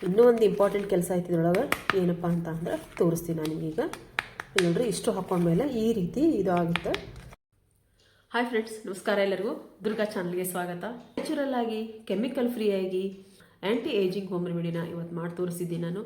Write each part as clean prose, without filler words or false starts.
ಇನ್ನೂ ಒಂದು ಇಂಪಾರ್ಟೆಂಟ್ ಕೆಲಸ ಐತಿ ಇದ್ರೊಳಗೆ. ಏನಪ್ಪ ಅಂತ ಅಂದ್ರೆ ತೋರಿಸ್ತೀನಿ ನಾನು ನಿಮಗೀಗ. ಇಲ್ಲಿ ನೋಡ್ರಿ, ಇಷ್ಟು ಹಾಕೊಂಡ್ಮೇಲೆ ಈ ರೀತಿ ಇದು ಆಗುತ್ತೆ. ಹಾಯ್ ಫ್ರೆಂಡ್ಸ್, ನಮಸ್ಕಾರ. ಎಲ್ಲರಿಗೂ ದುರ್ಗಾ ಚಾನಲ್ಗೆ ಸ್ವಾಗತ. ನ್ಯಾಚುರಲ್ ಆಗಿ, ಕೆಮಿಕಲ್ ಫ್ರೀ ಆಗಿ ಆ್ಯಂಟಿ ಏಜಿಂಗ್ ಹೋಮ್ ರೆಮಿಡಿನ ಇವತ್ತು ಮಾಡಿ ತೋರಿಸಿದ್ದೀನಿ ನಾನು.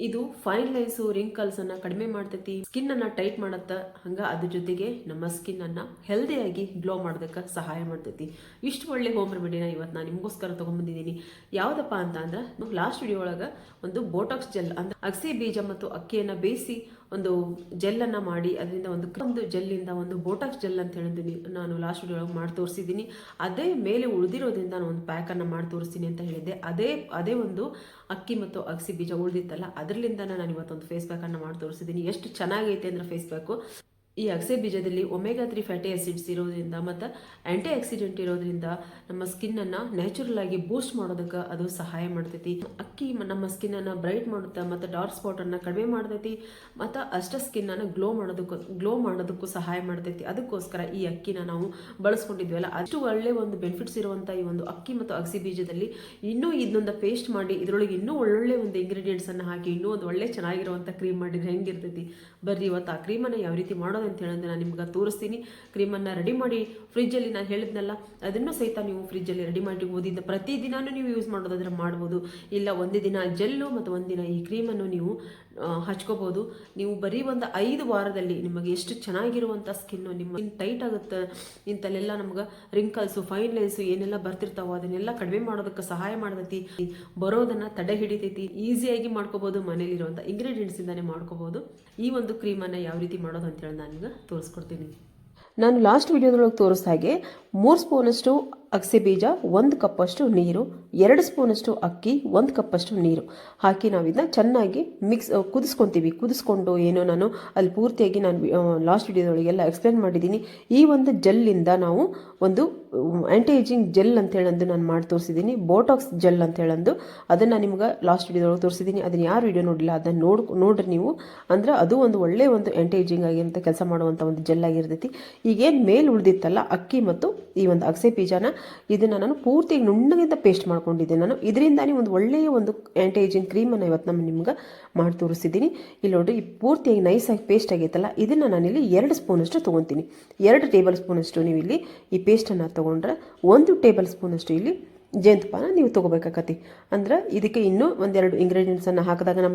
ಇದು ಫೈನ್ ಲೈನ್ಸು, ರಿಂಕಲ್ಸನ್ನು ಕಡಿಮೆ ಮಾಡ್ತೈತಿ, ಸ್ಕಿನ್ನನ್ನು ಟೈಟ್ ಮಾಡುತ್ತೆ. ಹಂಗೆ ಅದ್ರ ಜೊತೆಗೆ ನಮ್ಮ ಸ್ಕಿನ್ನನ್ನು ಹೆಲ್ದಿಯಾಗಿ ಗ್ಲೋ ಮಾಡೋದಕ್ಕೆ ಸಹಾಯ ಮಾಡ್ತೈತಿ. ಇಷ್ಟು ಒಳ್ಳೆ ಹೋಮ್ ರೆಮಿಡಿನ ಇವತ್ತು ನಾನು ನಿಮಗೋಸ್ಕರ ತೊಗೊಂಡ್ಬಂದಿದ್ದೀನಿ. ಯಾವುದಪ್ಪ ಅಂತ ಅಂದ್ರೆ, ಲಾಸ್ಟ್ ವಿಡಿಯೋ ಒಳಗೆ ಒಂದು ಬೋಟಾಕ್ಸ್ ಜೆಲ್ ಅಂದ್ರೆ ಅಗಸೆ ಬೀಜ ಮತ್ತು ಅಕ್ಕಿಯನ್ನು ಬೇಯಿಸಿ ಒಂದು ಜೆಲ್ಲನ್ನು ಮಾಡಿ ಅದರಿಂದ ಒಂದು ಜೆಲ್ಲಿಂದ ಒಂದು ಬೋಟಾಕ್ಸ್ ಜೆಲ್ ಅಂತ ಹೇಳಿದ್ದೀನಿ ನಾನು ಲಾಸ್ಟ್ ವಿಡಿಯೋ ಒಳಗೆ ಮಾಡಿ ತೋರಿಸಿದ್ದೀನಿ. ಅದೇ ಮೇಲೆ ಉಳಿದಿರೋದ್ರಿಂದ ನಾನು ಒಂದು ಪ್ಯಾಕನ್ನು ಮಾಡಿ ತೋರಿಸ್ತೀನಿ ಅಂತ ಹೇಳಿದ್ದೆ. ಅದೇ ಒಂದು ಅಕ್ಕಿ ಮತ್ತು ಅಗಸೆ ಬೀಜ ಉಳಿದಿತ್ತಲ್ಲ, ಅದರಿಂದ ನಾನು ಇವತ್ತೊಂದು ಫೇಸ್ ಪ್ಯಾಕನ್ನು ಮಾಡಿ ತೋರಿಸಿದ್ದೀನಿ. ಎಷ್ಟು ಚೆನ್ನಾಗೈತೆ ಅಂದರೆ ಫೇಸ್ ಪ್ಯಾಕು. ಈ ಅಗಸೆ ಬೀಜದಲ್ಲಿ ಒಮೆಗಾ 3 ಫ್ಯಾಟಿ ಆಸಿಡ್ಸ್ ಇರೋದ್ರಿಂದ ಮತ್ತು ಆ್ಯಂಟಿ ಆಕ್ಸಿಡೆಂಟ್ ಇರೋದ್ರಿಂದ ನಮ್ಮ ಸ್ಕಿನ್ನನ್ನು ನ್ಯಾಚುರಲ್ ಆಗಿ ಬೂಸ್ಟ್ ಮಾಡೋದಕ್ಕೆ ಅದು ಸಹಾಯ ಮಾಡ್ತೈತಿ. ಅಕ್ಕಿ ನಮ್ಮ ಸ್ಕಿನ್ನನ್ನು ಬ್ರೈಟ್ ಮಾಡುತ್ತೆ ಮತ್ತು ಡಾರ್ಕ್ ಸ್ಪಾಟನ್ನು ಕಡಿಮೆ ಮಾಡ್ತೈತಿ ಮತ್ತು ಅಷ್ಟೇ ಸ್ಕಿನ್ನನ್ನು ಗ್ಲೋ ಮಾಡೋದಕ್ಕೂ ಸಹಾಯ ಮಾಡ್ತೈತಿ. ಅದಕ್ಕೋಸ್ಕರ ಈ ಅಕ್ಕಿನ ನಾವು ಬಳಸ್ಕೊಂಡಿದ್ವಲ್ಲ, ಅಷ್ಟು ಒಳ್ಳೆ ಒಂದು ಬೆನಿಫಿಟ್ಸ್ ಇರುವಂಥ ಈ ಒಂದು ಅಕ್ಕಿ ಮತ್ತು ಅಗಸೆ ಬೀಜದಲ್ಲಿ ಇನ್ನೂ ಇದನ್ನೊಂದು ಪೇಸ್ಟ್ ಮಾಡಿ ಇದರೊಳಗೆ ಇನ್ನೂ ಒಳ್ಳೊಳ್ಳೆ ಒಂದು ಇಂಗ್ರೀಡಿಯೆಂಟ್ಸನ್ನು ಹಾಕಿ ಇನ್ನೂ ಒಂದು ಒಳ್ಳೆ ಚೆನ್ನಾಗಿರುವಂಥ ಕ್ರೀಮ್ ಮಾಡಿದ್ರೆ ಹೆಂಗಿರ್ತೈತಿ. ಬರ್ರಿ ಇವತ್ತು ಆ ಕ್ರೀಮನ್ನು ಯಾವ ರೀತಿ ಮಾಡೋದು ಅಂತ ಹೇಳಿದ್ರೆ ನಾನು ನಿಮ್ಗೆ ತೋರಿಸ್ತೀನಿ. ಕ್ರೀಮನ್ನು ರೆಡಿ ಮಾಡಿ ಫ್ರಿಜ್ಜಲ್ಲಿ ನಾನು ಹೇಳಿದ್ನಲ್ಲ, ಅದನ್ನು ಸಹಿತ ನೀವು ಫ್ರಿಜ್ಜಲ್ಲಿ ರೆಡಿ ಮಾಡಿರ್ಬೋದು. ಇದು ಪ್ರತಿದಿನಾನು ನೀವು ಯೂಸ್ ಮಾಡೋದಾದ್ರೆ ಮಾಡ್ಬೋದು. ಇಲ್ಲ ಒಂದು ದಿನ ಜೆಲ್ಲು ಮತ್ತು ಒಂದಿನ ಈ ಕ್ರೀಮನ್ನು ನೀವು ಹಚ್ಕೋಬೋದು. ನೀವು ಬರೀ ಒಂದು 5 ವಾರದಲ್ಲಿ ನಿಮಗೆ ಎಷ್ಟು ಚೆನ್ನಾಗಿರುವಂಥ ಸ್ಕಿನ್ನು, ನಿಮ್ಮ ಸ್ಕಿನ್ ಟೈಟ್ ಆಗುತ್ತೆ. ಇಂಥಲ್ಲೆಲ್ಲ ನಮ್ಗೆ ರಿಂಕಲ್ಸು, ಫೈನ್ ಲೈನ್ಸು ಏನೆಲ್ಲ ಬರ್ತಿರ್ತಾವೋ ಅದನ್ನೆಲ್ಲ ಕಡಿಮೆ ಮಾಡೋದಕ್ಕೆ ಸಹಾಯ ಮಾಡ್ತೈತಿ. ಬರೋದನ್ನು ತಡೆ ಹಿಡಿತೈತಿ. ಈಸಿಯಾಗಿ ಮಾಡ್ಕೋಬೋದು, ಮನೇಲಿರುವಂಥ ಇಂಗ್ರೀಡಿಯೆಂಟ್ಸಿಂದಾನೇ ಮಾಡ್ಕೋಬೋದು. ಈ ಒಂದು ಕ್ರೀಮನ್ನು ಯಾವ ರೀತಿ ಮಾಡೋದು ಅಂತೇಳಿ ನಾನೀಗ ತೋರಿಸ್ಕೊಡ್ತೀನಿ. ನಾನು ಲಾಸ್ಟ್ ವಿಡಿಯೋದೊಳಗೆ ತೋರಿಸಿದ ಹಾಗೆ 3 ಸ್ಪೂನಷ್ಟು ಅಗಸೆ ಬೀಜ, 1 ಕಪ್ಪಷ್ಟು ನೀರು, 2 ಸ್ಪೂನಷ್ಟು ಅಕ್ಕಿ, 1 ಕಪ್ಪಷ್ಟು ನೀರು ಹಾಕಿ ನಾವಿದನ್ನ ಚೆನ್ನಾಗಿ ಕುದಿಸ್ಕೊತೀವಿ. ಕುದಿಸ್ಕೊಂಡು ಏನೋ ನಾನು ಅಲ್ಲಿ ಪೂರ್ತಿಯಾಗಿ ನಾನು ಲಾಸ್ಟ್ ವಿಡಿಯೋದೊಳಗೆಲ್ಲ ಎಕ್ಸ್ಪ್ಲೇನ್ ಮಾಡಿದ್ದೀನಿ. ಈ ಒಂದು ಜೆಲ್ಲಿಂದ ನಾವು ಒಂದು ಆ್ಯಂಟಿ ಏಜಿಂಗ್ ಜೆಲ್ ಅಂತ ಹೇಳಂದು ನಾನು ಮಾಡಿ ತೋರಿಸಿದ್ದೀನಿ. ಬೋಟಾಕ್ಸ್ ಜೆಲ್ ಅಂತ ಹೇಳಂದು ಅದನ್ನು ನಿಮ್ಗೆ ಲಾಸ್ಟ್ ವಿಡಿಯೋದೊಳಗೆ ತೋರಿಸಿದ್ದೀನಿ. ಅದನ್ನು ಯಾರು ವಿಡಿಯೋ ನೋಡಿಲ್ಲ ಅದನ್ನು ನೋಡ್ರಿ ನೀವು. ಅಂದರೆ ಅದು ಒಂದು ಒಳ್ಳೆಯ ಒಂದು ಆ್ಯಂಟಿ ಏಜಿಂಗ್ ಆಗಿರೋಂಥ ಕೆಲಸ ಮಾಡುವಂಥ ಒಂದು ಜೆಲ್ ಆಗಿರ್ತೈತಿ. ಈಗೇನು ಮೇಲೆ ಉಳಿದಿತ್ತಲ್ಲ ಅಕ್ಕಿ ಮತ್ತು ಈ ಒಂದು ಅಗಸೆ ಬೀಜನ, ಇದನ್ನು ನಾನು ಪೂರ್ತಿ ನುಣ್ಣಗಿಂತ ಪೇಸ್ಟ್ ಮಾಡ್ಕೊಂಡಿದ್ದೆ. ನಾನು ಇದರಿಂದಾನೇ ಒಂದು ಒಳ್ಳೆಯ ಒಂದು ಆ್ಯಂಟಿ ಏಜಿಂಗ್ ಕ್ರೀಮನ್ನು ಇವತ್ತು ನಿಮ್ಗೆ ಮಾಡಿ ತೋರಿಸಿದ್ದೀನಿ. ಇಲ್ಲಿ ನೋಡ್ರಿ, ಈ ಪೂರ್ತಿಯಾಗಿ ನೈಸಾಗಿ ಪೇಸ್ಟ್ ಆಗೈತಲ್ಲ, ಇದನ್ನು ನಾನಿಲ್ಲಿ 2 ಸ್ಪೂನಷ್ಟು ತೊಗೊತೀನಿ. 2 ಟೇಬಲ್ ಸ್ಪೂನಷ್ಟು ನೀವು ಇಲ್ಲಿ ಈ ಪೇಸ್ಟನ್ನು ತೊಗೊಂಡ್ರೆ 1 ಟೇಬಲ್ ಸ್ಪೂನಷ್ಟು ಇಲ್ಲಿ ಜೇನುತುಪ್ಪನ ನೀವು ತೊಗೋಬೇಕಾಗತ್ತೆ. ಅಂದ್ರೆ ಇದಕ್ಕೆ ಇನ್ನೂ 1-2 ಇಂಗ್ರೀಡಿಯೆಂಟ್ಸನ್ನು ಹಾಕಿದಾಗ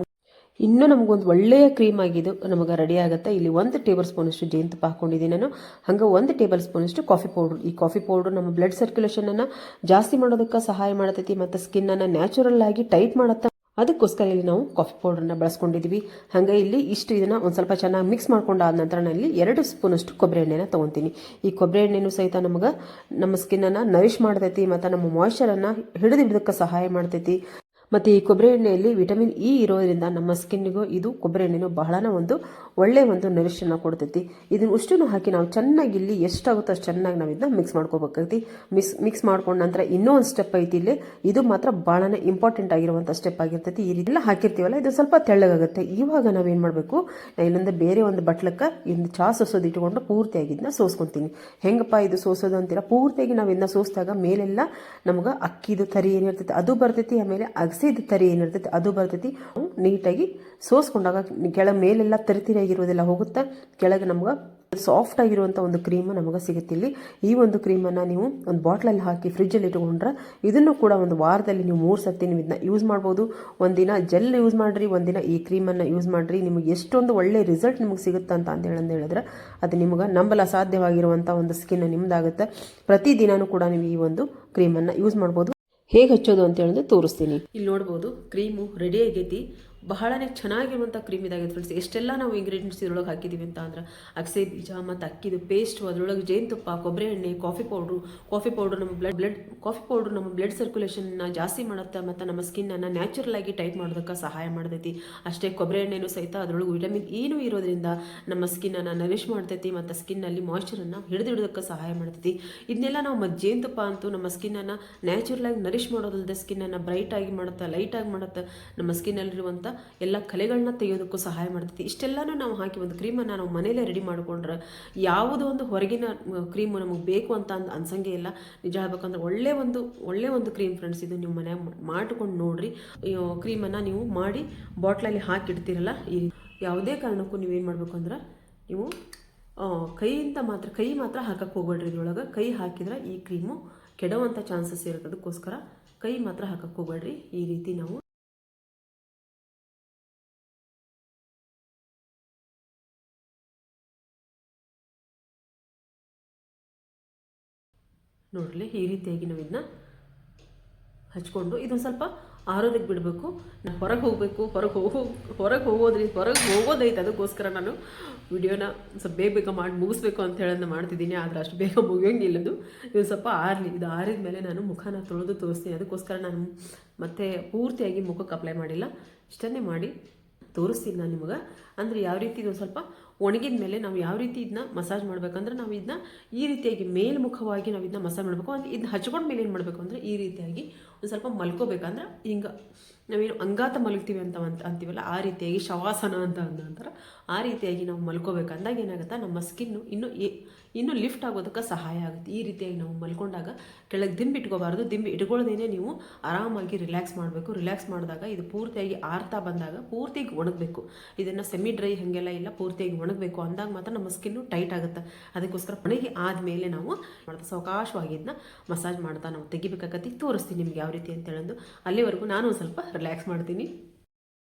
ಇನ್ನೂ ನಮಗೊಂದು ಒಳ್ಳೆಯ ಕ್ರೀಮ್ ಆಗಿದ್ದು ನಮಗೆ ರೆಡಿ ಆಗುತ್ತೆ. ಇಲ್ಲಿ 1 ಟೇಬಲ್ ಸ್ಪೂನಷ್ಟು ಜೇನುತುಪ್ಪ ಹಾಕ್ಕೊಂಡಿದ್ದೀನಿ ನಾನು. ಹಂಗೆ 1 ಟೇಬಲ್ ಸ್ಪೂನಷ್ಟು ಕಾಫಿ ಪೌಡ್ರ್. ಈ ಕಾಫಿ ಪೌಡ್ರು ನಮ್ಮ ಬ್ಲಡ್ ಸರ್ಕ್ಯುಲೇಷನನ್ನು ಜಾಸ್ತಿ ಮಾಡೋದಕ್ಕೆ ಸಹಾಯ ಮಾಡ್ತೈತಿ ಮತ್ತು ಸ್ಕಿನ್ನನ್ನು ನ್ಯಾಚುರಲ್ ಆಗಿ ಟೈಟ್ ಮಾಡುತ್ತೆ. ಅದಕ್ಕೋಸ್ಕರ ಇಲ್ಲಿ ನಾವು ಕಾಫಿ ಪೌಡ್ರನ್ನ ಬಳಸ್ಕೊಂಡಿದ್ದೀವಿ. ಹಾಗೆ ಇಲ್ಲಿ ಇದನ್ನು ಒಂದು ಸ್ವಲ್ಪ ಚೆನ್ನಾಗಿ ಮಿಕ್ಸ್ ಮಾಡ್ಕೊಂಡಾದ ನಂತರ ನಾನು ಇಲ್ಲಿ 2 ಸ್ಪೂನಷ್ಟು ಕೊಬ್ಬರಿ ಎಣ್ಣೆನ ತೊಗೊತೀನಿ. ಈ ಕೊಬ್ಬರಿ ಎಣ್ಣೆನೂ ಸಹಿತ ನಮ್ಮ ಸ್ಕಿನ್ನನ್ನು ನರಿಷ್ ಮಾಡ್ತೈತಿ ಮತ್ತು ನಮ್ಮ ಮಾಯ್ಶ್ಚರನ್ನು ಹಿಡಿದಿಡೋದಕ್ಕೆ ಸಹಾಯ ಮಾಡ್ತೈತಿ. ಮತ್ತು ಈ ಕೊಬ್ಬರಿ ಎಣ್ಣೆಯಲ್ಲಿ ವಿಟಮಿನ್ ಇ ಇರೋದ್ರಿಂದ ನಮ್ಮ ಸ್ಕಿನ್ನಿಗೂ ಇದು ಕೊಬ್ಬರಿ ಎಣ್ಣೆನೂ ಬಹಳನ ಒಂದು ಒಳ್ಳೆಯ ಒಂದು ನರಿಷನ್ನು ಕೊಡ್ತೈತಿ. ಇದನ್ನು ಅಷ್ಟನ್ನು ಹಾಕಿ ನಾವು ಚೆನ್ನಾಗಿ ಇಲ್ಲಿ ಎಷ್ಟಾಗುತ್ತೋ ಅಷ್ಟು ಚೆನ್ನಾಗಿ ನಾವು ಇದನ್ನ ಮಿಕ್ಸ್ ಮಾಡ್ಕೋಬೇಕಾಗ್ತಿ. ಮಿಕ್ಸ್ ಮಾಡ್ಕೊಂಡ ನಂತರ ಇನ್ನೂ ಒಂದು ಸ್ಟೆಪ್ ಐತಿ ಇಲ್ಲಿ. ಇದು ಮಾತ್ರ ಭಾಳನೇ ಇಂಪಾರ್ಟೆಂಟ್ ಆಗಿರುವಂಥ ಸ್ಟೆಪ್ ಆಗಿರ್ತೈತಿ. ಈ ರೀತಿ ಹಾಕಿರ್ತೀವಲ್ಲ, ಇದು ಸ್ವಲ್ಪ ತೆಳ್ಳಗಾಗುತ್ತೆ. ಇವಾಗ ನಾವೇನು ಮಾಡಬೇಕು, ಇಲ್ಲೊಂದು ಬೇರೆ ಒಂದು ಬಟ್ಲಕ್ಕೆ ಇಂದು ಚಹಾ ಸೋಸೋದು ಇಟ್ಕೊಂಡು ಪೂರ್ತಿಯಾಗಿ ಇದನ್ನ ಸೋಸ್ಕೊತೀನಿ. ಹೆಂಗಪ್ಪ ಇದು ಸೋಸೋದು ಅಂತೀರ, ಪೂರ್ತಿಯಾಗಿ ನಾವು ಇದನ್ನ ಸೋಸಿದಾಗ ಮೇಲೆಲ್ಲ ನಮ್ಗೆ ಅಕ್ಕಿದು ತರಿ ಏನಿರ್ತೈತಿ ಅದು ಬರ್ತೈತಿ, ಆಮೇಲೆ ಅಗಸೆದು ತರಿ ಏನಿರ್ತೈತಿ ಅದು ಬರ್ತೈತಿ. ನೀಟಾಗಿ ಸೋಸ್ಕೊಂಡಾಗ ಕೆಳಗೆ ಮೇಲೆಲ್ಲ ತರಿತಿರಾಗಿರೋದೆಲ್ಲ ಹೋಗುತ್ತೆ, ಕೆಳಗೆ ನಮ್ಗೆ ಸಾಫ್ಟ್ ಆಗಿರುವಂಥ ಒಂದು ಕ್ರೀಮ್ ನಮಗೆ ಸಿಗುತ್ತಿಲ್ಲಿ. ಈ ಒಂದು ಕ್ರೀಮನ್ನು ನೀವು ಒಂದು ಬಾಟ್ಲಲ್ಲಿ ಹಾಕಿ ಫ್ರಿಜ್ಜಲ್ಲಿ ಇಟ್ಕೊಂಡ್ರೆ ಇದನ್ನು ಕೂಡ ಒಂದು ವಾರದಲ್ಲಿ ನೀವು 3 ಸರ್ತಿ ನೀವು ಇದನ್ನ ಯೂಸ್ ಮಾಡ್ಬೋದು. ಒಂದಿನ ಜೆಲ್ ಯೂಸ್ ಮಾಡಿರಿ, ಒಂದಿನ ಈ ಕ್ರೀಮನ್ನು ಯೂಸ್ ಮಾಡಿರಿ. ನಿಮಗೆ ಎಷ್ಟೊಂದು ಒಳ್ಳೆ ರಿಸಲ್ಟ್ ನಿಮಗೆ ಸಿಗುತ್ತೆ ಅಂತ ಹೇಳಿದ್ರೆ ಅದು ನಿಮಗೆ ನಂಬಲು ಅಸಾಧ್ಯವಾಗಿರುವಂಥ ಒಂದು ಸ್ಕಿನ್ ನಿಮ್ದಾಗುತ್ತೆ. ಪ್ರತಿದಿನವೂ ಕೂಡ ನೀವು ಈ ಒಂದು ಕ್ರೀಮನ್ನು ಯೂಸ್ ಮಾಡ್ಬೋದು. ಹೇಗೆ ಹಚ್ಚೋದು ಅಂತ ಹೇಳಿದ್ರೆ ತೋರಿಸ್ತೀನಿ. ಇಲ್ಲಿ ನೋಡ್ಬೋದು, ಕ್ರೀಮು ರೆಡಿ ಆಗೈತಿ. ಬಹಳನೇ ಚೆನ್ನಾಗಿರುವಂಥ ಕ್ರೀಮ್ ಇದಾಗಿದೆ ಫ್ರೆಂಡ್ಸ್. ಎಷ್ಟೆಲ್ಲ ನಾವು ಇಂಗ್ರೀಡಿಯೆಂಟ್ಸ್ ಇದ್ರೊಳಗೆ ಹಾಕಿದ್ದೀವಿ ಅಂತ ಅಂದ್ರೆ ಅಗಸೆ ಬೀಜ ಮತ್ತು ಅಕ್ಕಿದು ಪೇಸ್ಟು, ಅದರೊಳಗೆ ಜೇನುತುಪ್ಪ, ಕೊಬ್ಬರಿ ಎಣ್ಣೆ, ಕಾಫಿ ಪೌಡ್ರು ನಮ್ಮ ಬ್ಲಡ್ ಸರ್ಕ್ಯುಲೇಷನ್ನ ಜಾಸ್ತಿ ಮಾಡುತ್ತೆ ಮತ್ತು ನಮ್ಮ ಸ್ಕಿನ್ನನ್ನು ನ್ಯಾಚುರಲ್ ಆಗಿ ಟೈಟ್ ಮಾಡೋದಕ್ಕೆ ಸಹಾಯ ಮಾಡ್ತೈತಿ. ಅಷ್ಟೇ ಕೊಬ್ಬರಿ ಎಣ್ಣೆನೂ ಸಹಿತ ಅದರೊಳಗೆ ವಿಟಮಿನ್ ಇನೂ ಇರೋದ್ರಿಂದ ನಮ್ಮ ಸ್ಕಿನ್ನನ್ನು ನರಿಷ್ ಮಾಡ್ತೈತಿ ಮತ್ತು ಸ್ಕಿನ್ನಲ್ಲಿ ಮಾಯ್ಶ್ಚರನ್ನು ಹಿಡಿದಿಡೋದಕ್ಕೆ ಸಹಾಯ ಮಾಡ್ತೈತಿ. ಇದನ್ನೆಲ್ಲ ನಾವು ಜೇನುತುಪ್ಪ ಅಂತೂ ನಮ್ಮ ಸ್ಕಿನ್ನನ್ನು ನ್ಯಾಚುರಲ್ ಆಗಿ ನರಿಷ್ ಮಾಡೋದಲ್ಲದೆ ಸ್ಕಿನ್ನನ್ನು ಬ್ರೈಟ್ ಆಗಿ ಮಾಡುತ್ತೆ, ಲೈಟ್ ಆಗಿ ಮಾಡುತ್ತೆ. ನಮ್ಮ ಸ್ಕಿನ್ನಲ್ಲಿರುವಂಥ ಎಲ್ಲ ಕಲೆಗಳನ್ನ ತೆಗೆಯೋದಕ್ಕೂ ಸಹಾಯ ಮಾಡ್ತೈತಿ. ಇಷ್ಟೆಲ್ಲನೂ ನಾವು ಹಾಕಿ ಒಂದು ಕ್ರೀಮನ್ನು ನಾವು ಮನೇಲೇ ರೆಡಿ ಮಾಡಿಕೊಂಡ್ರೆ ಯಾವುದೋ ಒಂದು ಹೊರಗಿನ ಕ್ರೀಮು ನಮಗೆ ಬೇಕು ಅಂತ ಅನ್ಸಂಗೆ ಇಲ್ಲ. ನಿಜ ಹೇಳ್ಬೇಕಂದ್ರೆ ಒಳ್ಳೆ ಒಂದು ಕ್ರೀಮ್ ಫ್ರೆಂಡ್ಸ್. ಇದು ನೀವು ಮನ್ಯಾಗ ಮಾಡಿಕೊಂಡು ನೋಡಿರಿ. ಕ್ರೀಮನ್ನು ನೀವು ಮಾಡಿ ಬಾಟ್ಲಲ್ಲಿ ಹಾಕಿಡ್ತೀರಲ್ಲ, ಈ ಯಾವುದೇ ಕಾರಣಕ್ಕೂ ನೀವೇನು ಮಾಡಬೇಕು ಅಂದ್ರೆ ನೀವು ಕೈ ಮಾತ್ರ ಹಾಕಕ್ಕೆ ಹೋಗ್ಬೇಡ್ರಿ. ಇದ್ರೊಳಗೆ ಕೈ ಹಾಕಿದ್ರೆ ಈ ಕ್ರೀಮು ಕೆಡುವಂಥ ಚಾನ್ಸಸ್ ಇರುತ್ತೆ. ಅದಕ್ಕೋಸ್ಕರ ಕೈ ಮಾತ್ರ ಹಾಕಕ್ಕೆ ಹೋಗ್ಬೇಡ್ರಿ. ಈ ರೀತಿ ನಾವು ನೋಡ್ರಿ, ಈ ರೀತಿಯಾಗಿ ನಾವು ಇದನ್ನ ಹಚ್ಕೊಂಡು ಇದೊಂದು ಸ್ವಲ್ಪ ಆರೋದಕ್ಕೆ ಬಿಡಬೇಕು. ನಾನು ಹೊರಗೆ ಹೋಗೋದೈತೆ. ಅದಕ್ಕೋಸ್ಕರ ನಾನು ವಿಡಿಯೋನ ಸ್ವಲ್ಪ ಬೇಗ ಮಾಡಿ ಮುಗಿಸ್ಬೇಕು ಅಂತ ಹೇಳೋದನ್ನ ಮಾಡ್ತಿದ್ದೀನಿ. ಆದರೆ ಅಷ್ಟು ಬೇಗ ಮುಗಿಯೋಂಗಿಲ್ಲದು. ಇದು ಸ್ವಲ್ಪ ಇದು ಆರಿದ ಮೇಲೆ ನಾನು ಮುಖನ ತೊಳೆದು ತೋರಿಸ್ತೀನಿ. ಅದಕ್ಕೋಸ್ಕರ ನಾನು ಮತ್ತೆ ಪೂರ್ತಿಯಾಗಿ ಮುಖಕ್ಕೆ ಅಪ್ಲೈ ಮಾಡಿಲ್ಲ, ಇಷ್ಟನ್ನೇ ಮಾಡಿ ತೋರಿಸ್ತೀನಿ ನಾನು ನಿಮಗೆ. ಅಂದರೆ ಯಾವ ರೀತಿ ಇದು ಸ್ವಲ್ಪ ಒಣಗಿದ ಮೇಲೆ ನಾವು ಯಾವ ರೀತಿ ಇದನ್ನ ಮಸಾಜ್ ಮಾಡಬೇಕಂದ್ರೆ ನಾವು ಇದನ್ನ ಈ ರೀತಿಯಾಗಿ ಮೇಲ್ಮುಖವಾಗಿ ನಾವು ಇದನ್ನ ಮಸಾಜ್ ಮಾಡಬೇಕು. ಅಂದರೆ ಇದನ್ನ ಹಚ್ಕೊಂಡ ಮೇಲೆ ಏನು ಮಾಡಬೇಕು ಅಂದರೆ ಈ ರೀತಿಯಾಗಿ ಒಂದು ಸ್ವಲ್ಪ ಮಲ್ಕೋಬೇಕಂದ್ರೆ ಹಿಂಗೆ ನಾವೇನು ಅಂಗಾತ ಮಲಗ್ತೀವಿ ಅಂತೀವಲ್ಲ, ಆ ರೀತಿಯಾಗಿ ಶವಾಸನ ಅಂತ ಅಂತಾರೆ. ಆ ರೀತಿಯಾಗಿ ನಾವು ಮಲ್ಕೋಬೇಕಂದಾಗ ಏನಾಗುತ್ತೆ, ನಮ್ಮ ಸ್ಕಿನ್ನು ಇನ್ನೂ ಲಿಫ್ಟ್ ಆಗೋದಕ್ಕೆ ಸಹಾಯ ಆಗುತ್ತೆ. ಈ ರೀತಿಯಾಗಿ ನಾವು ಮಲ್ಕೊಂಡಾಗ ಕೆಳಗೆ ದಿಂಬು ಇಟ್ಕೋಬಾರ್ದು. ದಿಂಬು ಇಟ್ಕೊಳ್ಳೋದೇನೆ ನೀವು ಆರಾಮಾಗಿ ರಿಲ್ಯಾಕ್ಸ್ ಮಾಡಬೇಕು. ರಿಲ್ಯಾಕ್ಸ್ ಮಾಡಿದಾಗ ಇದು ಪೂರ್ತಿಯಾಗಿ ಆರ್ತಾ ಬಂದಾಗ ಪೂರ್ತಿಯಾಗಿ ಒಣಗಬೇಕು. ಇದನ್ನು ಸೆಮಿ ಡ್ರೈ ಹಾಗೆಲ್ಲ ಇಲ್ಲ, ಪೂರ್ತಿಯಾಗಿ ಒಣಗಬೇಕು. ಅಂದಾಗ ಮಾತ್ರ ನಮ್ಮ ಸ್ಕಿನ್ನು ಟೈಟ್ ಆಗುತ್ತೆ. ಅದಕ್ಕೋಸ್ಕರ ಒಣಗಿ ಆದಮೇಲೆ ನಾವು ಸಾವಕಾಶವಾಗಿ ಇದನ್ನ ಮಸಾಜ್ ಮಾಡ್ತಾ ನಾವು ತೆಗಿಬೇಕಾಗತ್ತೆ. ತೋರಿಸ್ತೀನಿ ನಿಮ್ಗೆ ಯಾವ ರೀತಿ ಅಂತ ಹೇಳೋದು. ಅಲ್ಲಿವರೆಗೂ ನಾನು ಒಂದು ಸ್ವಲ್ಪ ರಿಲ್ಯಾಕ್ಸ್ ಮಾಡ್ತೀನಿ.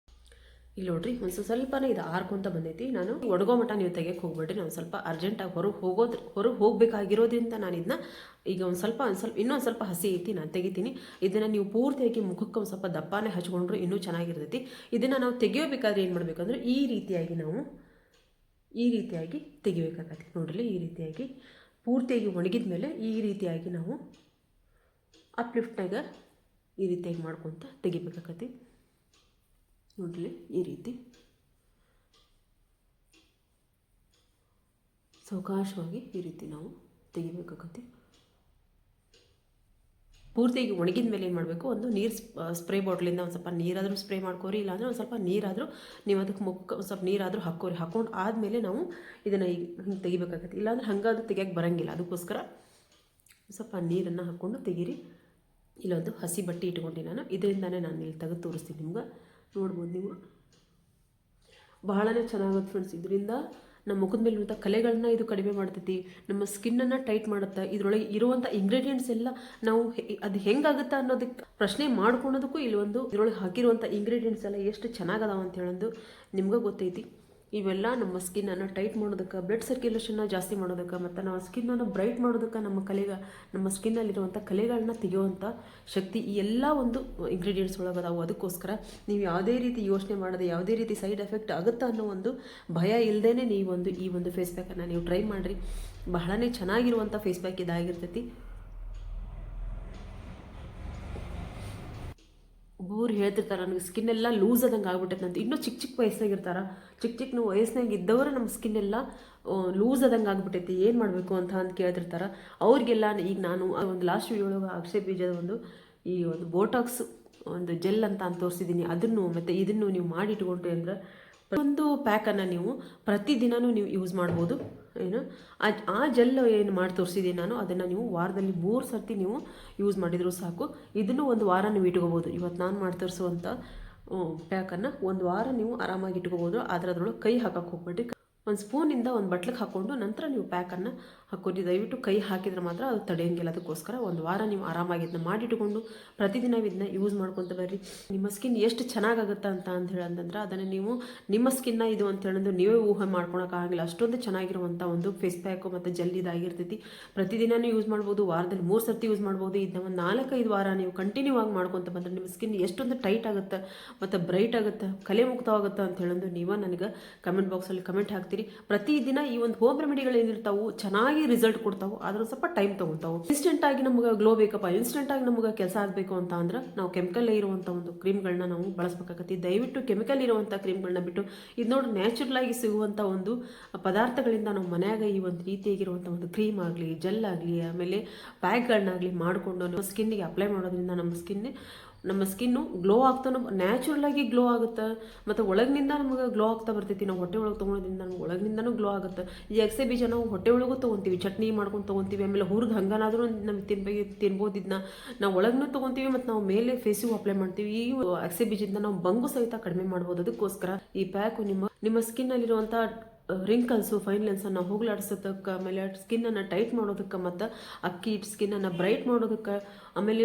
ಇಲ್ಲಿ ನೋಡ್ರಿ, ಒಂದು ಸ್ವಲ್ಪನೇ ಇದು ಆರ್ಕೊಂತ ಬಂದೈತಿ. ನಾನು ಒಣಗೋ ಮಟ್ಟ ನೀವು ತೆಗೆಯಕ್ಕೆ ಹೋಗ್ಬೇಡ್ರಿ. ನಾನು ಸ್ವಲ್ಪ ಅರ್ಜೆಂಟಾಗಿ ಹೊರಗೆ ಹೋಗಬೇಕಾಗಿರೋದ್ರಿಂದ ನಾನು ಇದನ್ನ ಈಗ ಇನ್ನೊಂದು ಸ್ವಲ್ಪ ಹಸಿ ಐತಿ, ನಾನು ತೆಗಿತೀನಿ. ಇದನ್ನು ನೀವು ಪೂರ್ತಿಯಾಗಿ ಮುಖಕ್ಕೆ ಒಂದು ಸ್ವಲ್ಪ ದಪ್ಪನೇ ಹಚ್ಕೊಂಡ್ರು ಇನ್ನೂ ಚೆನ್ನಾಗಿರ್ತೈತಿ. ಇದನ್ನು ನಾವು ತೆಗಿಯೋಬೇಕಾದ್ರೆ ಏನು ಮಾಡಬೇಕಂದ್ರೆ ಈ ರೀತಿಯಾಗಿ ತೆಗಿಬೇಕಾಗತ್ತೆ. ನೋಡ್ರಿ, ಈ ರೀತಿಯಾಗಿ ಪೂರ್ತಿಯಾಗಿ ಒಣಗಿದ ಮೇಲೆ ಈ ರೀತಿಯಾಗಿ ನಾವು ಅಪ್ಲಿಫ್ಟ್ನಾಗ ಈ ರೀತಿಯಾಗಿ ಮಾಡ್ಕೊತ ತೆಗಿಬೇಕಾಗತ್ತೆ. ನೋಡ್ರಿ, ಈ ರೀತಿ ಸಾವಕಾಶವಾಗಿ ಈ ರೀತಿ ನಾವು ತೆಗಿಬೇಕಾಗತ್ತೆ. ಪೂರ್ತಿಯಾಗಿ ಒಣಗಿದ ಮೇಲೆ ಏನು ಮಾಡಬೇಕು, ಒಂದು ನೀರು ಸ್ಪ್ರೇ ಬಾಟ್ಲಿಂದ ಒಂದು ಸ್ವಲ್ಪ ನೀರಾದರೂ ಸ್ಪ್ರೇ ಮಾಡ್ಕೋರಿ. ಇಲ್ಲಾಂದರೆ ಒಂದು ಸ್ವಲ್ಪ ನೀರಾದರೂ ನೀವು ಅದಕ್ಕೆ ಒಂದು ಸ್ವಲ್ಪ ನೀರಾದರೂ ಹಾಕ್ಕೊಂಡು ಆದಮೇಲೆ ನಾವು ಇದನ್ನು ಹಿಂಗೆ ತೆಗಿಬೇಕಾಗತ್ತೆ. ಇಲ್ಲಾಂದ್ರೆ ಹಂಗಾದ್ರೂ ತೆಗಿಯೋಕ್ಕೆ ಬರೋಂಗಿಲ್ಲ. ಅದಕ್ಕೋಸ್ಕರ ಸ್ವಲ್ಪ ನೀರನ್ನು ಹಾಕ್ಕೊಂಡು ತೆಗೀರಿ. ಇಲ್ಲೊಂದು ಹಸಿ ಬಟ್ಟೆ ಇಟ್ಕೊಂಡು ನಾನು ಇದರಿಂದನೇ ನಾನು ಇಲ್ಲಿ ತೆಗೆದು ತೋರಿಸ್ತೀನಿ ನಿಮ್ಗೆ. ನೋಡ್ಬೋದು ನೀವು, ಬಹಳನೇ ಚೆನ್ನಾಗುತ್ತೆ ಫ್ರೆಂಡ್ಸ್. ಇದರಿಂದ ನಮ್ಮ ಮುಖದ ಮೇಲೆ ಇರುವಂಥ ಕಲೆಗಳನ್ನ ಇದು ಕಡಿಮೆ ಮಾಡ್ತೈತಿ, ನಮ್ಮ ಸ್ಕಿನ್ನನ್ನು ಟೈಟ್ ಮಾಡುತ್ತೆ. ಇದರೊಳಗೆ ಇರುವಂಥ ಇಂಗ್ರೀಡಿಯೆಂಟ್ಸ್ ಎಲ್ಲ ನಾವು ಅದು ಹೆಂಗಾಗುತ್ತೆ ಅನ್ನೋದಕ್ಕೆ ಪ್ರಶ್ನೆ ಮಾಡ್ಕೊಳೋದಕ್ಕೂ ಇದರೊಳಗೆ ಹಾಕಿರುವಂಥ ಇಂಗ್ರೀಡಿಯೆಂಟ್ಸ್ ಎಲ್ಲ ಎಷ್ಟು ಚೆನ್ನಾಗದಾವ ಅಂತ ಹೇಳೋದು ನಿಮ್ಗೆ ಗೊತ್ತೈತಿ. ಇವೆಲ್ಲ ನಮ್ಮ ಸ್ಕಿನ್ನನ್ನು ಟೈಟ್ ಮಾಡೋದಕ್ಕೆ, ಬ್ಲಡ್ ಸರ್ಕ್ಯುಲೇಷನ್ನ ಜಾಸ್ತಿ ಮಾಡೋದಕ್ಕೆ, ಮತ್ತು ನಾವು ಸ್ಕಿನ್ನನ್ನು ಬ್ರೈಟ್ ಮಾಡೋದಕ್ಕೆ, ನಮ್ಮ ಸ್ಕಿನ್ನಲ್ಲಿರುವಂಥ ಕಲೆಗಳನ್ನ ತೆಗೆಯುವಂಥ ಶಕ್ತಿ ಈ ಎಲ್ಲ ಒಂದು ಇಂಗ್ರೀಡಿಯೆಂಟ್ಸ್ ಒಳಗದಾವು. ಅದಕ್ಕೋಸ್ಕರ ನೀವು ಯಾವುದೇ ರೀತಿ ಯೋಚನೆ ಮಾಡದೆ, ಯಾವುದೇ ರೀತಿ ಸೈಡ್ ಎಫೆಕ್ಟ್ ಆಗುತ್ತಾ ಅನ್ನೋ ಒಂದು ಭಯ ಇಲ್ಲದೇ ಈ ಒಂದು ಫೇಸ್ ಪ್ಯಾಕನ್ನು ನೀವು ಟ್ರೈ ಮಾಡಿರಿ. ಬಹಳನೇ ಚೆನ್ನಾಗಿರುವಂಥ ಫೇಸ್ ಪ್ಯಾಕ್ ಇದಾಗಿರ್ತೈತಿ. ಒಬ್ಬರು ಹೇಳ್ತಿರ್ತಾರೆ, ನನಗೆ ಸ್ಕಿನ್ ಎಲ್ಲ ಲೂಸ್ ಆದಂಗೆ ಆಗ್ಬಿಟ್ಟೈತೆ ಅಂತ. ಇನ್ನೂ ಚಿಕ್ಕ ವಯಸ್ಸಿನಾಗಿರ್ತಾರೆ, ಚಿಕ್ಕ ವಯಸ್ಸಿನಾಗ ಇದ್ದವರು ನಮ್ಮ ಸ್ಕಿನ್ ಎಲ್ಲ ಲೂಸ್ ಆದಂಗೆ ಆಗ್ಬಿಟ್ಟೈತಿ, ಏನು ಮಾಡಬೇಕು ಅಂತ ಕೇಳ್ತಿರ್ತಾರೆ. ಅವ್ರಿಗೆಲ್ಲ ಈಗ ನಾನು ಒಂದು ಲಾಸ್ಟ್ ವಿಡಿಯೋ ಅಕ್ಷಯ ಬೀಜದ ಈ ಒಂದು ಬೋಟಾಕ್ಸ್ ಒಂದು ಜೆಲ್ ಅಂತ ತೋರಿಸಿದ್ದೀನಿ. ಅದನ್ನು ಮತ್ತು ಇದನ್ನು ನೀವು ಮಾಡಿ ಇಟ್ಕೊಂಡ್ರಿ ಅಂದರೆ ಒಂದು ಪ್ಯಾಕನ್ನು ನೀವು ಪ್ರತಿದಿನವೂ ನೀವು ಯೂಸ್ ಮಾಡ್ಬೋದು. ಆ ಜೆಲ್ ಏನು ಮಾಡಿ ತೋರಿಸಿದ್ದೀನಿ ನಾನು, ಅದನ್ನು ನೀವು ವಾರದಲ್ಲಿ 3 ಸರ್ತಿ ನೀವು ಯೂಸ್ ಮಾಡಿದರೂ ಸಾಕು. ಇದನ್ನು ಒಂದು ವಾರ ನೀವು ಇಟ್ಕೋಬೋದು. ಇವತ್ತು ನಾನು ಮಾಡಿ ತೋರಿಸುವಂಥ ಪ್ಯಾಕನ್ನು ಒಂದು ವಾರ ನೀವು ಆರಾಮಾಗಿ ಇಟ್ಕೋಬೋದು. ಆದರೆ ಅದರೊಳಗೆ ಕೈ ಹಾಕಕ್ಕೆ ಹೋಗ್ಬೇಡಿ. ಒಂದು ಸ್ಪೂನಿಂದ ಒಂದು ಬಟ್ಲಿಗೆ ಹಾಕ್ಕೊಂಡು ನಂತರ ನೀವು ಪ್ಯಾಕನ್ನು ಹಾಕ್ಕೊಂಡು ದಯವಿಟ್ಟು ಕೈ ಹಾಕಿದ್ರೆ ಮಾತ್ರ ಅದು ತಡೆಯೋಂಗಿಲ್ಲ. ಅದಕ್ಕೋಸ್ಕರ ಒಂದು ವಾರ ನೀವು ಆರಾಮಾಗಿ ಇದನ್ನ ಮಾಡಿಟ್ಕೊಂಡು ಪ್ರತಿದಿನ ಇದನ್ನ ಯೂಸ್ ಮಾಡ್ಕೊತ ಬರ್ರಿ. ನಿಮ್ಮ ಸ್ಕಿನ್ ಎಷ್ಟು ಚೆನ್ನಾಗಾಗುತ್ತೆ ಅಂತ ಹೇಳಂತಂದ್ರೆ ಅದನ್ನು ನೀವು ನಿಮ್ಮ ಸ್ಕಿನ್ನ ಇದು ಅಂತ ಹೇಳೋದು ನೀವೇ ಊಹೆ ಮಾಡ್ಕೊಳಕ್ಕಾಗಿಲ್ಲ. ಅಷ್ಟೊಂದು ಚೆನ್ನಾಗಿರುವಂಥ ಒಂದು ಫೇಸ್ ಪ್ಯಾಕು ಮತ್ತು ಜೆಲ್ ಇದಾಗಿರ್ತೈತಿ. ಪ್ರತಿದಿನವೂ ಯೂಸ್ ಮಾಡ್ಬೋದು, ವಾರದಲ್ಲಿ 3 ಸರ್ತಿ ಯೂಸ್ ಮಾಡ್ಬೋದು. ಇದನ್ನ ಒಂದು 4-5 ವಾರ ನೀವು ಕಂಟಿನ್ಯೂ ಆಗಿ ಮಾಡ್ಕೊತ ಬಂದರೆ ನಿಮ್ಮ ಸ್ಕಿನ್ ಎಷ್ಟೊಂದು ಟೈಟ್ ಆಗುತ್ತೆ ಮತ್ತು ಬ್ರೈಟ್ ಆಗುತ್ತೆ, ಕಲೆ ಮುಕ್ತವಾಗುತ್ತೆ ಅಂತ ಹೇಳೋದು ನೀವು ನನಗೆ ಕಮೆಂಟ್ ಬಾಕ್ಸಲ್ಲಿ ಕಮೆಂಟ್ ಹಾಕ್ತೀರಿ. ಪ್ರತಿದಿನ ಈ ಒಂದು ಹೋಮ್ ರೆಮಿಡಿಗಳು ಏನಿರ್ತಾವು ಚೆನ್ನಾಗಿ ರಿಸಲ್ಟ್ ಕೊಡ್ತಾವೆ, ಆದ್ರೂ ಸ್ವಲ್ಪ ಟೈಮ್ ತಗೊತಾವು. ಇನ್ಸ್ಟೆಂಟ್ ಆಗಿ ನಮ್ಗೆ ಗ್ಲೋ ಬೇಕಪ್ಪ, ಇನ್ಸ್ಟೆಂಟ್ ಆಗಿ ನಮ್ಗೆ ಕೆಲಸ ಆಗಬೇಕು ಅಂತ ಅಂದ್ರೆ ನಾವು ಕೆಮಿಕಲ್ ಇರುವಂಥ ಒಂದು ಕ್ರೀಮ್ಗಳನ್ನ ನಾವು ಬಳಸಬೇಕಾಗತ್ತೆ. ದಯವಿಟ್ಟು ಕೆಮಿಕಲ್ ಇರುವಂಥ ಕ್ರೀಮ್ಗಳನ್ನ ಬಿಟ್ಟು ಇದು ನೋಡಿ ನ್ಯಾಚುರಲ್ ಆಗಿ ಸಿಗುವಂಥ ಒಂದು ಪದಾರ್ಥಗಳಿಂದ ನಾವು ಮನೆಯಾಗ ಈ ಒಂದು ರೀತಿಯಾಗಿರುವಂಥ ಒಂದು ಕ್ರೀಮ್ ಆಗಲಿ, ಜೆಲ್ ಆಗಲಿ, ಆಮೇಲೆ ಪ್ಯಾಕ್ಗಳನ್ನಾಗಲಿ ಮಾಡಿಕೊಂಡು ನಮ್ಮ ಸ್ಕಿನ್ನಿಗೆ ಅಪ್ಲೈ ಮಾಡೋದ್ರಿಂದ ನಮ್ಮ ಸ್ಕಿನ್ ನಮ್ಮ ಸ್ಕಿನ್ನು ಗ್ಲೋ ಆಗ್ತಾ ನ್ಯಾಚುರಲ್ ಆಗಿ ಗ್ಲೋ ಆಗುತ್ತೆ, ಮತ್ತು ಒಳಗಿನಿಂದ ನಮಗೆ ಗ್ಲೋ ಆಗ್ತಾ ಬರ್ತೈತಿ. ನಾವು ಹೊಟ್ಟೆ ಒಳಗೆ ತೊಗೊಳೋದ್ರಿಂದ ನಮ್ಗೆ ಒಳಗಿನಿಂದನೂ ಗ್ಲೋ ಆಗುತ್ತೆ. ಈ ಅಗಸೆ ಬೀಜ ನಾವು ಹೊಟ್ಟೆ ಒಳಗೂ ತೊಗೊತೀವಿ, ಚಟ್ನಿ ಮಾಡ್ಕೊಂಡು ತೊಗೊತೀವಿ, ಆಮೇಲೆ ಹುರಿದು ಹಂಗನಾದರೂ ನಮ್ಗೆ ತಿನ್ಬೋದು. ಇದನ್ನ ನಾವು ಒಳಗೂ ತೊಗೊತೀವಿ ಮತ್ತು ನಾವು ಮೇಲೆ ಫೇಸಿಗೂ ಅಪ್ಲೈ ಮಾಡ್ತೀವಿ. ಈ ಅಗಸೆ ಬೀಜದಿಂದ ನಾವು ಬಂಗು ಸಹಿತ ಕಡಿಮೆ ಮಾಡ್ಬೋದು. ಅದಕ್ಕೋಸ್ಕರ ಈ ಪ್ಯಾಕು ನಿಮ್ಮ ಸ್ಕಿನ್ನಲ್ಲಿರುವಂಥ ರಿಂಕಲ್ಸು, ಫೈನ್ ಲೆನ್ಸನ್ನು ಹೋಗ್ಲಾಡ್ಸೋದಕ್ಕೆ, ಆಮೇಲೆ ಸ್ಕಿನ್ನನ್ನು ಟೈಟ್ ಮಾಡೋದಕ್ಕೆ, ಮತ್ತು ಅಕ್ಕಿ ಸ್ಕಿನ್ನನ್ನು ಬ್ರೈಟ್ ಮಾಡೋದಕ್ಕೆ, ಆಮೇಲೆ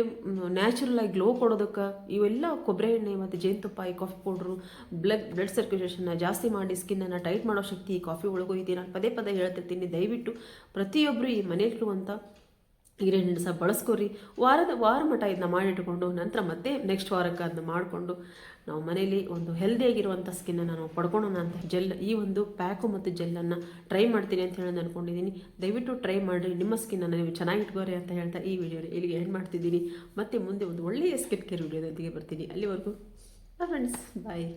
ನ್ಯಾಚುರಲ್ ಆಗಿ ಗ್ಲೋ ಕೊಡೋದಕ್ಕೆ, ಇವೆಲ್ಲ ಕೊಬ್ಬರಿ ಎಣ್ಣೆ ಮತ್ತು ಜೇನುತುಪ್ಪ, ಈ ಕಾಫಿ ಪೌಡ್ರು ಬ್ಲಡ್ ಸರ್ಕ್ಯುಲೇಷನ್ನ ಜಾಸ್ತಿ ಮಾಡಿ ಸ್ಕಿನ್ನನ್ನು ಟೈಟ್ ಮಾಡೋ ಶಕ್ತಿ ಈ ಕಾಫಿ ಒಳಗೂ ಇದೆ. ನಾನು ಪದೇ ಪದೇ ಹೇಳ್ತಿರ್ತೀನಿ, ದಯವಿಟ್ಟು ಪ್ರತಿಯೊಬ್ಬರು ಈ ಮನೆಯಲ್ಲಿರುವಂಥ ಇಂಗ್ರೀಡಿಯೆಂಟ್ಸ್ ಸಹ ಬಳಸ್ಕೊರಿ. ವಾರ ಮಟ್ಟ ಇದನ್ನ ಮಾಡಿಟ್ಕೊಂಡು ನಂತರ ಮತ್ತೆ ನೆಕ್ಸ್ಟ್ ವಾರಕ್ಕೆ ಅದನ್ನ ಮಾಡಿಕೊಂಡು ನಾವು ಮನೇಲಿ ಒಂದು ಹೆಲ್ದಿಯಾಗಿರುವಂಥ ಸ್ಕಿನ್ನನ್ನು ನಾವು ಪಡ್ಕೊಳ್ಳೋಣ ಅಂತ ಈ ಒಂದು ಪ್ಯಾಕು ಮತ್ತು ಜೆಲ್ಲನ್ನು ಟ್ರೈ ಮಾಡ್ತೀನಿ ಅಂತ ಹೇಳಿ ಅಂದ್ಕೊಂಡಿದ್ದೀನಿ. ದಯವಿಟ್ಟು ಟ್ರೈ ಮಾಡಿರಿ, ನಿಮ್ಮ ಸ್ಕಿನ್ನನ್ನು ನೀವು ಚೆನ್ನಾಗಿ ಇಟ್ಕೋರಿ ಅಂತ ಹೇಳ್ತಾ ಈ ವಿಡಿಯೋ ಇಲ್ಲಿಗೆ ಎಂಡ್ ಮಾಡ್ತಿದ್ದೀನಿ. ಮತ್ತೆ ಮುಂದೆ ಒಂದು ಒಳ್ಳೆಯ ಸ್ಕಿನ್ ಕೇರ್ ವಿಡಿಯೋದೊಂದಿಗೆ ಬರ್ತೀನಿ. ಅಲ್ಲಿವರೆಗೂ ಫ್ರೆಂಡ್ಸ್, ಬಾಯ್.